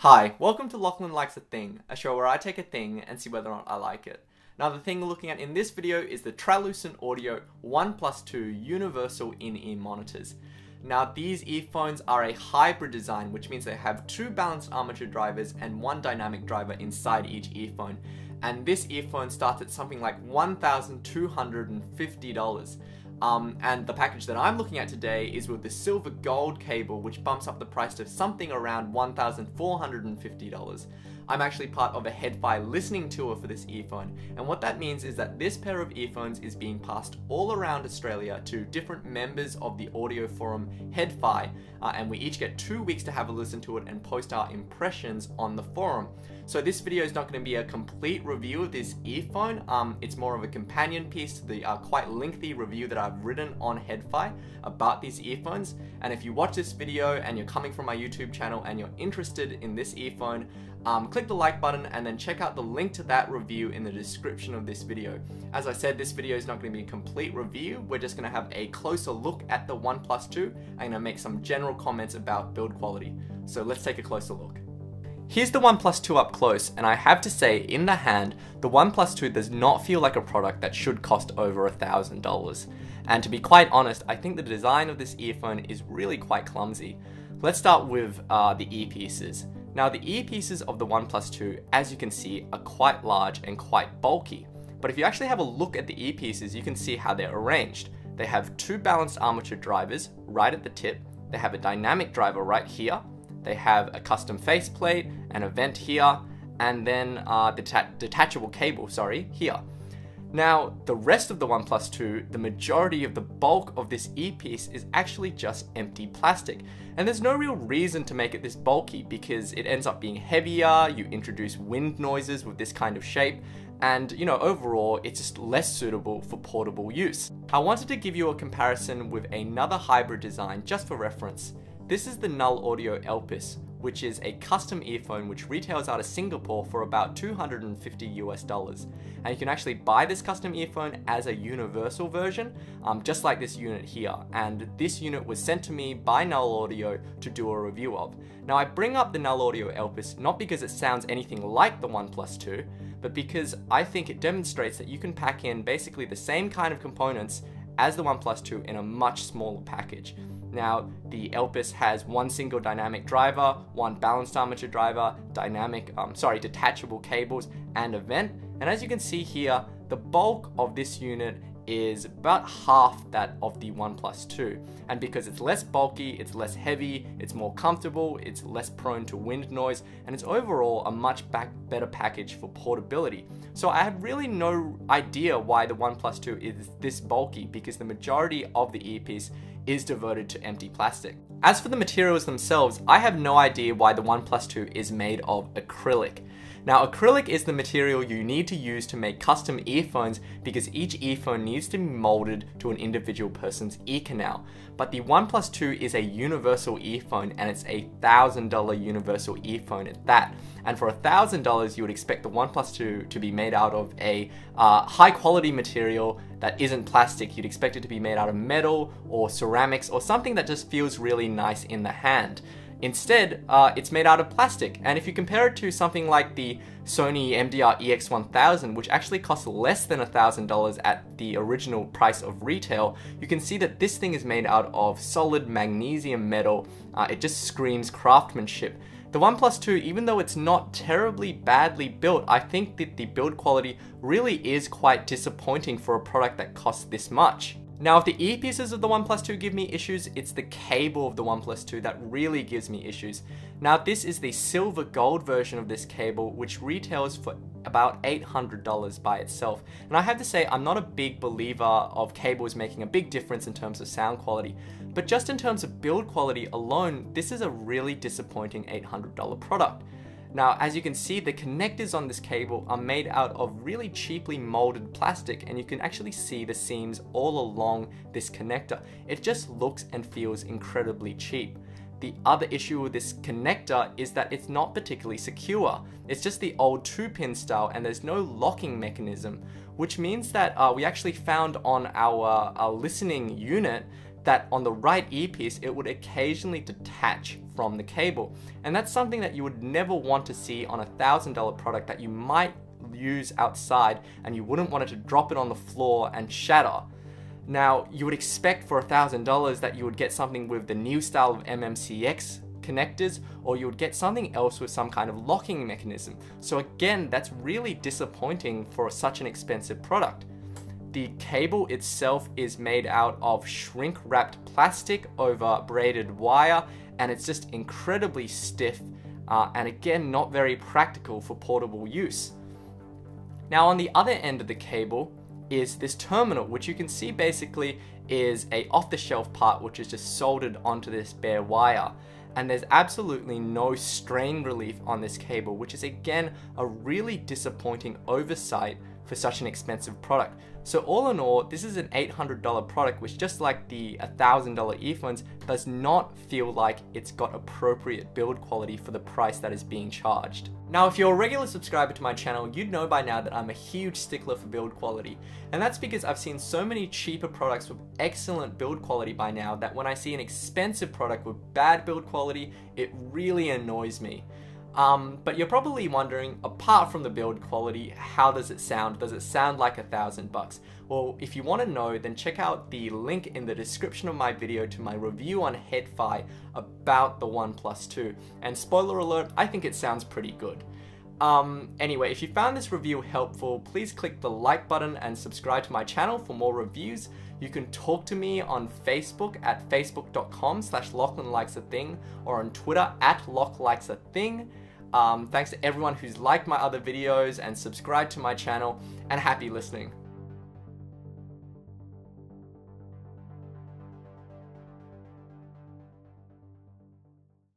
Hi, welcome to Lachlan Likes a Thing, a show where I take a thing and see whether or not I like it. Now the thing we're looking at in this video is the Tralucent Audio 1+2 Universal In-Ear Monitors. Now these earphones are a hybrid design, which means they have two balanced armature drivers and one dynamic driver inside each earphone. And this earphone starts at something like $1,250. And the package that I'm looking at today is with the silver gold cable, which bumps up the price to something around $1,450. I'm actually part of a HeadFi listening tour for this earphone, and what that means is that this pair of earphones is being passed all around Australia to different members of the audio forum HeadFi, and we each get 2 weeks to have a listen to it and post our impressions on the forum. So this video is not going to be a complete review of this earphone, it's more of a companion piece to the quite lengthy review that I've written on HeadFi about these earphones. And if you watch this video and you're coming from my YouTube channel and you're interested in this earphone, click the like button and then check out the link to that review in the description of this video. As I said, this video is not going to be a complete review, we're just going to have a closer look at the 1+2. I'm going to make some general comments about build quality. So let's take a closer look. Here's the 1+2 up close, and I have to say, in the hand, the 1+2 does not feel like a product that should cost over $1,000. And to be quite honest, I think the design of this earphone is really quite clumsy. Let's start with the earpieces. Now the earpieces of the 1+2, as you can see, are quite large and quite bulky. But if you actually have a look at the earpieces, you can see how they're arranged. They have two balanced armature drivers right at the tip. They have a dynamic driver right here. They have a custom faceplate, and a vent here, and then detachable cable, here. Now, the rest of the 1+2, the majority of the bulk of this earpiece is actually just empty plastic. And there's no real reason to make it this bulky because it ends up being heavier, you introduce wind noises with this kind of shape, and overall it's just less suitable for portable use. I wanted to give you a comparison with another hybrid design just for reference. This is the Null Audio Elpis, which is a custom earphone which retails out of Singapore for about $250 US. And you can actually buy this custom earphone as a universal version, just like this unit here. And this unit was sent to me by Null Audio to do a review of. Now I bring up the Null Audio Elpis not because it sounds anything like the 1+2, but because I think it demonstrates that you can pack in basically the same kind of components as the 1+2 in a much smaller package. Now, the Elpis has one single dynamic driver, one balanced armature driver, detachable cables, and a vent. And as you can see here, the bulk of this unit is about half that of the 1+2. And because it's less bulky, it's less heavy, it's more comfortable, it's less prone to wind noise, and it's overall a much better package for portability. So I have really no idea why the 1+2 is this bulky, because the majority of the earpiece is devoted to empty plastic. As for the materials themselves, I have no idea why the 1+2 is made of acrylic. Now, acrylic is the material you need to use to make custom earphones because each earphone needs to be molded to an individual person's ear canal. But the 1+2 is a universal earphone, and it's a $1,000 universal earphone at that. And for $1,000, you would expect the 1+2 to be made out of a high quality material that isn't plastic. You'd expect it to be made out of metal or ceramics or something that just feels really nice in the hand. Instead, it's made out of plastic, and if you compare it to something like the Sony MDR EX1000, which actually costs less than $1,000 at the original price of retail, you can see that this thing is made out of solid magnesium metal. It just screams craftsmanship. The 1+2, even though it's not terribly badly built, I think that the build quality really is quite disappointing for a product that costs this much. Now, if the earpieces of the 1+2 give me issues, it's the cable of the 1+2 that really gives me issues. Now, this is the silver gold version of this cable, which retails for about $800 by itself. And I have to say, I'm not a big believer of cables making a big difference in terms of sound quality, but just in terms of build quality alone, this is a really disappointing $800 product. Now, as you can see, the connectors on this cable are made out of really cheaply molded plastic, and you can actually see the seams all along this connector. It just looks and feels incredibly cheap. The other issue with this connector is that it's not particularly secure. It's just the old 2-pin style, and there's no locking mechanism, which means that we actually found on our listening unit that on the right earpiece, it would occasionally detach from the cable. And that's something that you would never want to see on a $1,000 product that you might use outside, and you wouldn't want it to drop it on the floor and shatter. Now, you would expect for $1,000 that you would get something with the new style of MMCX connectors, or you would get something else with some kind of locking mechanism. So again, that's really disappointing for such an expensive product. The cable itself is made out of shrink-wrapped plastic over braided wire, and it's just incredibly stiff, and again, not very practical for portable use. Now, on the other end of the cable is this terminal, which you can see basically is a off-the-shelf part which is just soldered onto this bare wire. And there's absolutely no strain relief on this cable, which is again a really disappointing oversight for such an expensive product. So all in all, this is an $800 product, which, just like the $1,000 earphones, does not feel like it's got appropriate build quality for the price that is being charged. Now, if you're a regular subscriber to my channel, you'd know by now that I'm a huge stickler for build quality. And that's because I've seen so many cheaper products with excellent build quality by now that when I see an expensive product with bad build quality, it really annoys me. But you're probably wondering, apart from the build quality, how does it sound? Does it sound like $1,000? Well, if you want to know, then check out the link in the description of my video to my review on Head-Fi about the 1Plus2. And spoiler alert, I think it sounds pretty good. Anyway, if you found this review helpful, please click the like button and subscribe to my channel for more reviews. You can talk to me on Facebook at facebook.com/LachlanLikesAthing, or on Twitter at LachLikesAthing. Thanks to everyone who's liked my other videos and subscribed to my channel, and happy listening.